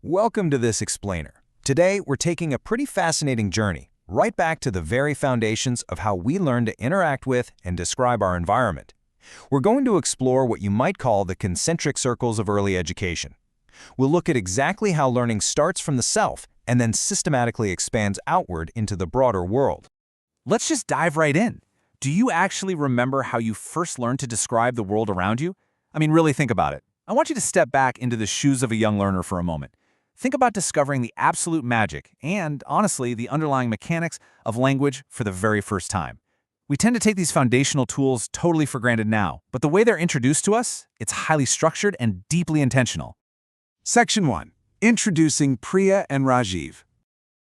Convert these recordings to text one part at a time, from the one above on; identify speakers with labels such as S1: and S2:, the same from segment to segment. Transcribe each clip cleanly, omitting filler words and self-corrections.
S1: Welcome to this explainer. Today, we're taking a pretty fascinating journey, right back to the very foundations of how we learn to interact with and describe our environment. We're going to explore what you might call the concentric circles of early education. We'll look at exactly how learning starts from the self and then systematically expands outward into the broader world.
S2: Let's just dive right in. Do you actually remember how you first learned to describe the world around you? Really think about it. I want you to step back into the shoes of a young learner for a moment. Think about discovering the absolute magic and, honestly, the underlying mechanics of language for the very first time. We tend to take these foundational tools totally for granted now, but the way they're introduced to us, it's highly structured and deeply intentional.
S3: Section 1. Introducing Priya and Rajiv.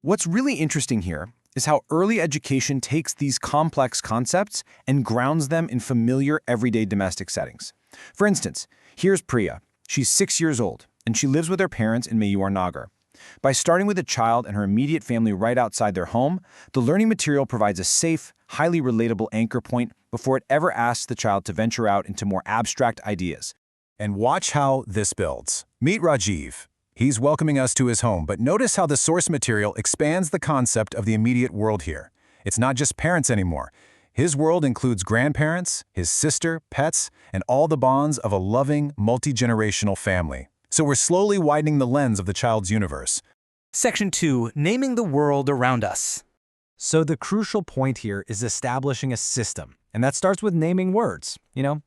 S1: What's really interesting here is how early education takes these complex concepts and grounds them in familiar, everyday domestic settings. For instance, here's Priya. She's 6 years old, and she lives with her parents in Mayur Nagar. By starting with a child and her immediate family right outside their home, the learning material provides a safe, highly relatable anchor point before it ever asks the child to venture out into more abstract ideas.
S4: And watch how this builds. Meet Rajiv. He's welcoming us to his home, but notice how the source material expands the concept of the immediate world here. It's not just parents anymore. His world includes grandparents, his sister, pets, and all the bonds of a loving, multi-generational family. So we're slowly widening the lens of the child's universe.
S5: Section 2. Naming the world around us.
S1: So the crucial point here is establishing a system, and that starts with naming words,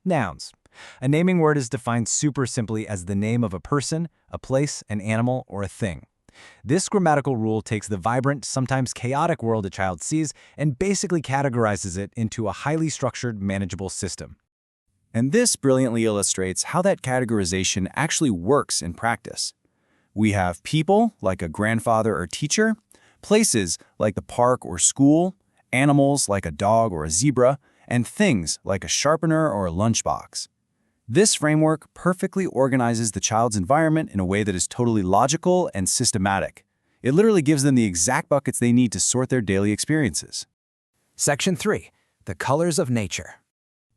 S1: nouns. A naming word is defined super simply as the name of a person, a place, an animal, or a thing. This grammatical rule takes the vibrant, sometimes chaotic world a child sees and basically categorizes it into a highly structured, manageable system. And this brilliantly illustrates how that categorization actually works in practice. We have people, like a grandfather or teacher, places, like the park or school, animals, like a dog or a zebra, and things, like a sharpener or a lunchbox. This framework perfectly organizes the child's environment in a way that is totally logical and systematic. It literally gives them the exact buckets they need to sort their daily experiences.
S5: Section 3. The colors of nature.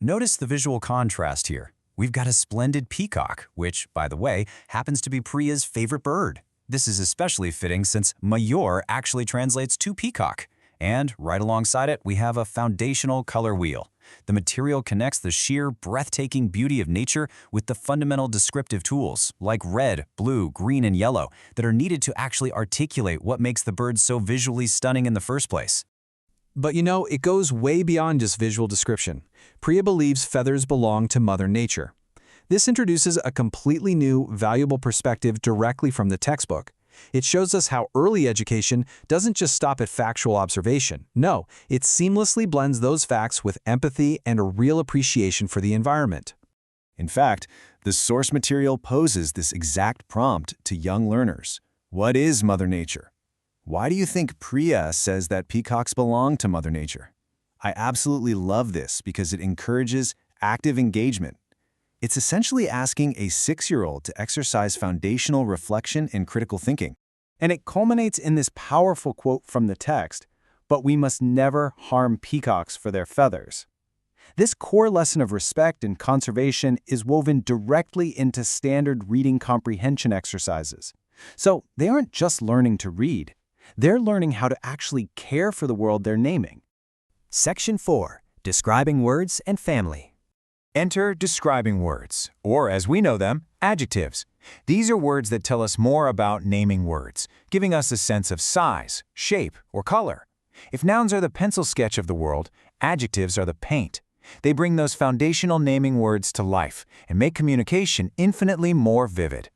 S1: Notice the visual contrast here. We've got a splendid peacock, which, by the way, happens to be Priya's favorite bird. This is especially fitting since Mayur actually translates to peacock. And right alongside it, we have a foundational color wheel. The material connects the sheer, breathtaking beauty of nature with the fundamental descriptive tools, like red, blue, green, and yellow, that are needed to actually articulate what makes the bird so visually stunning in the first place.
S3: But it goes way beyond just visual description. Priya believes feathers belong to Mother Nature. This introduces a completely new, valuable perspective directly from the textbook. It shows us how early education doesn't just stop at factual observation. No, it seamlessly blends those facts with empathy and a real appreciation for the environment.
S1: In fact, the source material poses this exact prompt to young learners. What is Mother Nature? Why do you think Priya says that peacocks belong to Mother Nature? I absolutely love this because it encourages active engagement. It's essentially asking a 6-year-old to exercise foundational reflection and critical thinking. And it culminates in this powerful quote from the text, "But we must never harm peacocks for their feathers." This core lesson of respect and conservation is woven directly into standard reading comprehension exercises. So they aren't just learning to read. They're learning how to actually care for the world they're naming.
S5: Section 4. Describing words and family.
S4: Enter describing words, or as we know them, adjectives. These are words that tell us more about naming words, giving us a sense of size, shape, or color. If nouns are the pencil sketch of the world, adjectives are the paint. They bring those foundational naming words to life and make communication infinitely more vivid.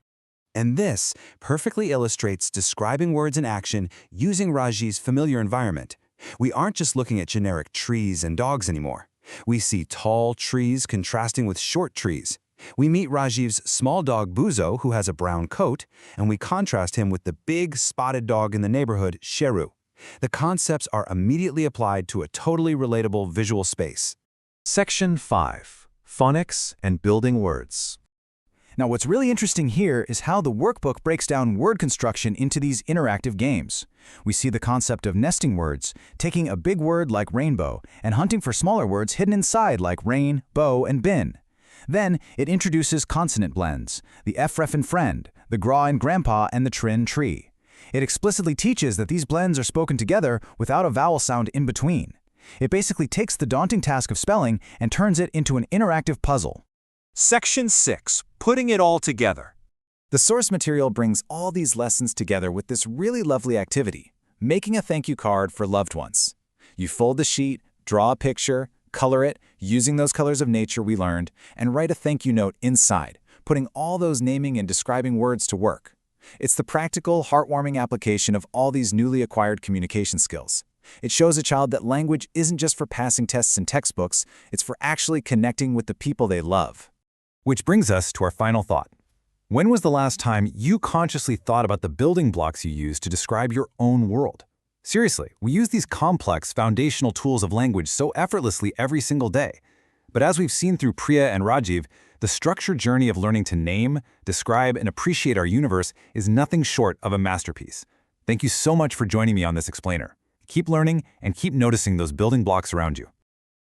S6: And this perfectly illustrates describing words in action using Rajiv's familiar environment. We aren't just looking at generic trees and dogs anymore. We see tall trees contrasting with short trees. We meet Rajiv's small dog Buzo, who has a brown coat, and we contrast him with the big spotted dog in the neighborhood, Sheru. The concepts are immediately applied to a totally relatable visual space.
S4: Section 5. Phonics and building words.
S1: Now, what's really interesting here is how the workbook breaks down word construction into these interactive games. We see the concept of nesting words, taking a big word like rainbow and hunting for smaller words hidden inside like rain, bow, and bin. Then it introduces consonant blends, the F, ref, and friend,
S4: the gra in grandpa, and the trin tree. It explicitly teaches that these blends are spoken together without a vowel sound in between. It basically takes the daunting task of spelling and turns it into an interactive puzzle.
S2: Section 6. Putting it all together.
S1: The source material brings all these lessons together with this really lovely activity, making a thank you card for loved ones. You fold the sheet, draw a picture, color it, using those colors of nature we learned, and write a thank you note inside, putting all those naming and describing words to work. It's the practical, heartwarming application of all these newly acquired communication skills. It shows a child that language isn't just for passing tests and textbooks, it's for actually connecting with the people they love.
S4: Which brings us to our final thought. When was the last time you consciously thought about the building blocks you use to describe your own world? Seriously, we use these complex, foundational tools of language so effortlessly every single day. But as we've seen through Priya and Rajiv, the structured journey of learning to name, describe, and appreciate our universe is nothing short of a masterpiece. Thank you so much for joining me on this explainer. Keep learning and keep noticing those building blocks around you.